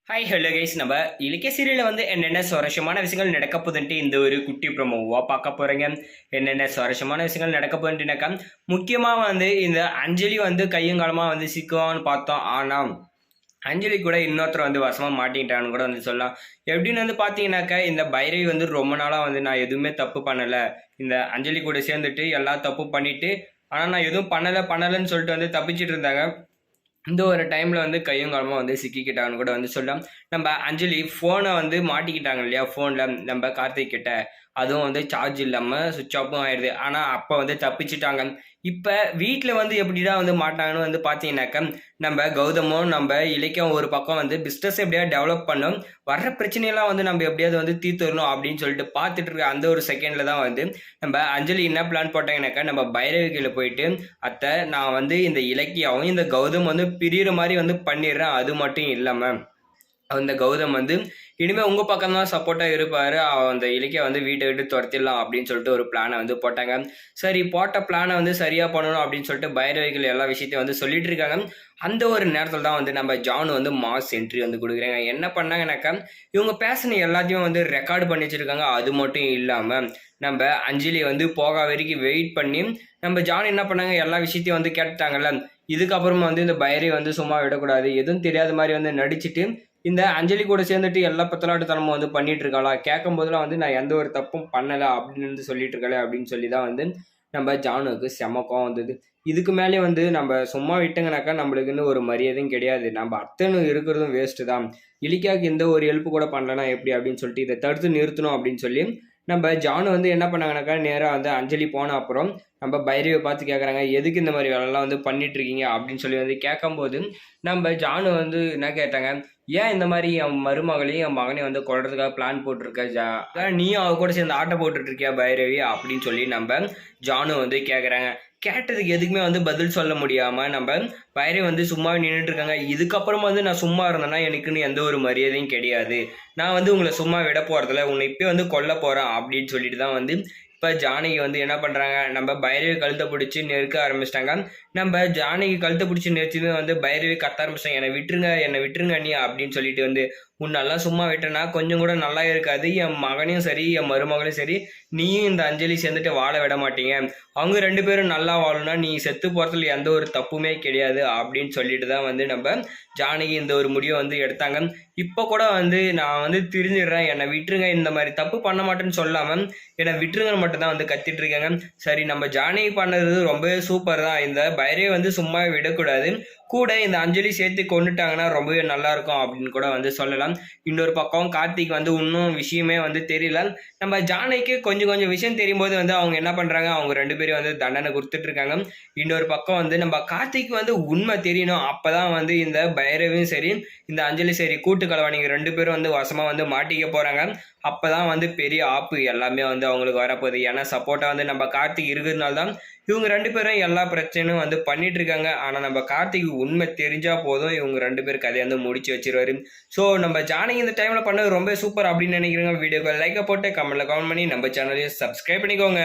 Hi hello guys, நம்ம இலக்கிய சீரியலில் வந்து என்னென்ன சுவாரஸ்யமான விஷயங்கள் நடக்க போகுதுன்ட்டு இந்த ஒரு குட்டி ப்ரோமோவாக பார்க்க போகிறீங்க. என்னென்ன சுவாரஸ்யமான விஷயங்கள் நடக்க போகுதுன்ட்டுனாக்கா, முக்கியமாக வந்து இந்த அஞ்சலி வந்து கையங்காலமாக வந்து சிக்குவான்னு பார்த்தோம். ஆனால் அஞ்சலி கூட இன்னொருத்தர் வந்து வசமாக மாட்டிக்கிட்டான்னு கூட வந்து சொல்லலாம். எப்படின்னு வந்து பார்த்தீங்கன்னாக்கா, இந்த பைரவி வந்து ரொம்ப நாளாக வந்து நான் எதுவுமே தப்பு பண்ணலை, இந்த அஞ்சலி கூட சேர்ந்துட்டு எல்லா தப்பு பண்ணிவிட்டு, ஆனால் நான் எதுவும் பண்ணலைன்னு சொல்லிட்டு வந்து தப்பிச்சிட்டு இருந்தாங்க. இந்த ஒரு டைமில் வந்து கையும் காலமாக வந்து சிக்கிக்கிட்டாங்கன்னு கூட வந்து சொல்லலாம். நம்ம அஞ்சலி ஃபோனை வந்து மாட்டிக்கிட்டாங்க இல்லையா, ஃபோனில் நம்ம கார்த்திக் கிட்ட. அதுவும் வந்து சார்ஜ் இல்லாமல் சுவிட்ச் ஆஃபும் ஆயிடுது. ஆனால் அப்போ வந்து தப்பிச்சிட்டாங்க. இப்போ வீட்டில் வந்து எப்படிடா வந்து மாட்டாங்கன்னு வந்து பார்த்தீங்கன்னாக்கா, நம்ம கௌதமும் நம்ம இலக்கியம் ஒரு பக்கம் வந்து பிஸ்னஸ் எப்படியாவது டெவலப் பண்ணோம், வர்ற பிரச்சனையெல்லாம் வந்து நம்ம எப்படியாவது வந்து தீர்த்துடணும் அப்படின்னு சொல்லிட்டு பார்த்துட்டு இருக்க அந்த ஒரு செகண்டில் தான் வந்து நம்ம அஞ்சலி என்ன பிளான் போட்டாங்கன்னாக்கா, நம்ம பைரவிகையில் போயிட்டு, அத்தை நான் வந்து இந்த இலக்கியாவும் இந்த கௌதம் வந்து பிரியிற மாதிரி வந்து பண்ணிடுறேன், அது மட்டும் இல்லாமல் அந்த கௌதம் வந்து இனிமேல் உங்கள் பக்கம் தான் சப்போர்ட்டாக இருப்பார், அந்த இலக்கிய வந்து வீட்டை விட்டு துரத்திடலாம் அப்படின்னு சொல்லிட்டு ஒரு பிளானை வந்து போட்டாங்க. சரி, போட்ட பிளானை வந்து சரியாக பண்ணணும் அப்படின்னு சொல்லிட்டு பைரவிகள் எல்லா விஷயத்தையும் வந்து சொல்லிட்டு இருக்காங்க. அந்த ஒரு நேரத்தில் தான் வந்து நம்ம ஜானு வந்து மாஸ் என்ட்ரி வந்து கொடுக்குறாங்க. என்ன பண்ணாங்கன்னாக்கா, இவங்க பேசின எல்லாத்தையும் வந்து ரெக்கார்டு பண்ணி வச்சுருக்காங்க. அது மட்டும் இல்லாமல் நம்ம அஞ்சலி வந்து போக வரைக்கும் வெயிட் பண்ணி நம்ம ஜான் என்ன பண்ணாங்க, எல்லா விஷயத்தையும் வந்து கேட்டுட்டாங்கல்ல. இதுக்கப்புறமா வந்து இந்த பைரவி வந்து சும்மா விடக்கூடாது, எதுவும் தெரியாத மாதிரி வந்து நடிச்சுட்டு இந்த அஞ்சலி கூட சேர்ந்துட்டு எல்லா பத்தலாட்டுத்தனமும் வந்து பண்ணிட்டு இருக்காளா, கேட்கும் போதெல்லாம் வந்து நான் எந்த ஒரு தப்பும் பண்ணலை அப்படின்னு வந்து சொல்லிட்டு இருக்காளே அப்படின்னு சொல்லி தான் வந்து நம்ம ஜானுக்கு செம கோவம் வந்தது. இதுக்கு மேலே வந்து நம்ம சும்மா விட்டங்கனாக்கா நம்மளுக்குன்னு ஒரு மரியாதையும் கிடையாது, நம்ம அத்தனை இருக்கிறதும் வேஸ்ட்டு தான். இலிக்காவுக்கு எந்த ஒரு ஹெல்ப் கூட பண்ணலன்னா எப்படி அப்படின்னு சொல்லிட்டு இதை தடுத்து நிறுத்தணும் அப்படின்னு சொல்லி நம்ம ஜானு வந்து என்ன பண்ணாங்கனாக்கா, நேராக வந்து அஞ்சலி போன அப்புறம் நம்ம பைரவியை பார்த்து கேட்குறாங்க, எதுக்கு இந்த மாதிரி வேலைலாம் வந்து பண்ணிட்டு இருக்கீங்க அப்படின்னு சொல்லி வந்து கேட்கும்போது நம்ம ஜானு வந்து என்ன கேட்டாங்க, ஏன் இந்த மாதிரி என் மருமகளையும் என் மகனையும் வந்து கொள்றதுக்காக பிளான் போட்டிருக்க, நீயும் அவ கூட சேர்ந்து ஆட்டை போட்டுட்டு இருக்கியா பைரவி அப்படின்னு சொல்லி நம்ம ஜானு வந்து கேட்குறாங்க. கேட்டதுக்கு எதுக்குமே வந்து பதில் சொல்ல முடியாமல் நம்ம பைரவி வந்து சும்மா நின்றுட்டு இருக்காங்க. இதுக்கப்புறமா வந்து நான் சும்மா இருந்தேன்னா எனக்குன்னு எந்த ஒரு மரியாதையும் கிடையாது, நான் வந்து உங்களை சும்மா விட போகிறதில்ல, உன்னை இப்போ வந்து கொல்ல போகிறேன் அப்படின்னு சொல்லிட்டு தான் வந்து இப்போ ஜானகி வந்து என்ன பண்ணுறாங்க, நம்ம பைரவி கழுத்தை பிடிச்சி நெருக்க ஆரம்பிச்சிட்டாங்க. நம்ம ஜானகி கழுத்தை பிடிச்சி நெரிச்சதுமே வந்து பைரவி கத்த ஆரம்பிச்சிட்டாங்க, என்னை விட்டுருங்க நீ அப்படின்னு சொல்லிட்டு வந்து, உன்னெல்லாம் சும்மா விட்டேன்னா கொஞ்சம் கூட நல்லா இருக்காது, என் மகனையும் சரி என் மருமகளையும் சரி நீயும் இந்த அஞ்சலி சேர்ந்துட்டு வாழ விட மாட்டீங்க, அவங்க ரெண்டு பேரும் நல்லா வாழணும்னா நீ செத்து போகிறதுல எந்த ஒரு தப்புமே கிடையாது அப்படின்னு சொல்லிட்டு தான் வந்து நம்ம ஜானகி இந்த ஒரு முடிவை வந்து எடுத்தாங்க. இப்போ கூட வந்து நான் வந்து திரிஞ்சிடுறேன், என்னை விட்டுருங்க, இந்த மாதிரி தப்பு பண்ண மாட்டேன்னு சொல்லாமல் என்னை விட்டுருங்கன்னு மட்டும் தான் வந்து கத்திட்டு இருக்காங்க. சரி, நம்ம ஜானகி பண்ணது ரொம்பவே சூப்பர் தான், இந்த பைரவி வந்து சும்மா விடக்கூடாது, கூட இந்த அஞ்சலி சேர்த்து கொண்டுட்டாங்கன்னா ரொம்பவே நல்லா இருக்கும் அப்படின்னு கூட வந்து சொல்லலாம். இன்னொரு பக்கம் கார்த்திக் வந்து இன்னும் விஷயமே வந்து தெரியல. நம்ம ஜானகிக்கு கொஞ்சம் கொஞ்சம் விஷயம் தெரியும் போது வந்து அவங்க என்ன பண்றாங்க, அவங்க ரெண்டு பேரும் வந்து தண்டனை கொடுத்துட்டு இருக்காங்க. இன்னொரு பக்கம் வந்து நம்ம கார்த்திக் வந்து உண்மை தெரியணும், அப்பதான் வந்து இந்த பைரவியும் சரி இந்த அஞ்சலி சரி கூட்டு கலவாணிங்க ரெண்டு பேரும் வந்து வசமா வந்து மாட்டிக்க போறாங்க. அப்பதான் வந்து பெரிய ஆப்பு எல்லாமே வந்து அவங்களுக்கு வரப்போகுது. ஏன்னா சப்போர்ட்டா வந்து நம்ம கார்த்திக் இருக்கிறதுனால தான் இவங்க ரெண்டு பேரும் எல்லா பிரச்சனையும் வந்து பண்ணிட்டு இருக்காங்க. ஆனா நம்ம கார்த்திக் உண்மை தெரிஞ்சா போதும், இவங்க ரெண்டு பேரும் கதையை வந்து முடிச்சு வச்சிருவாரு. ஸோ நம்ம ஜானகி இந்த டைம்ல பண்ணது ரொம்ப சூப்பர் அப்படின்னு நினைக்கிறேங்க. வீடியோக்கு லைக்கை போட்டு கமெண்ட்ல கமெண்ட் பண்ணி நம்ம சேனலையும் சப்ஸ்கிரைப் பண்ணிக்கோங்க.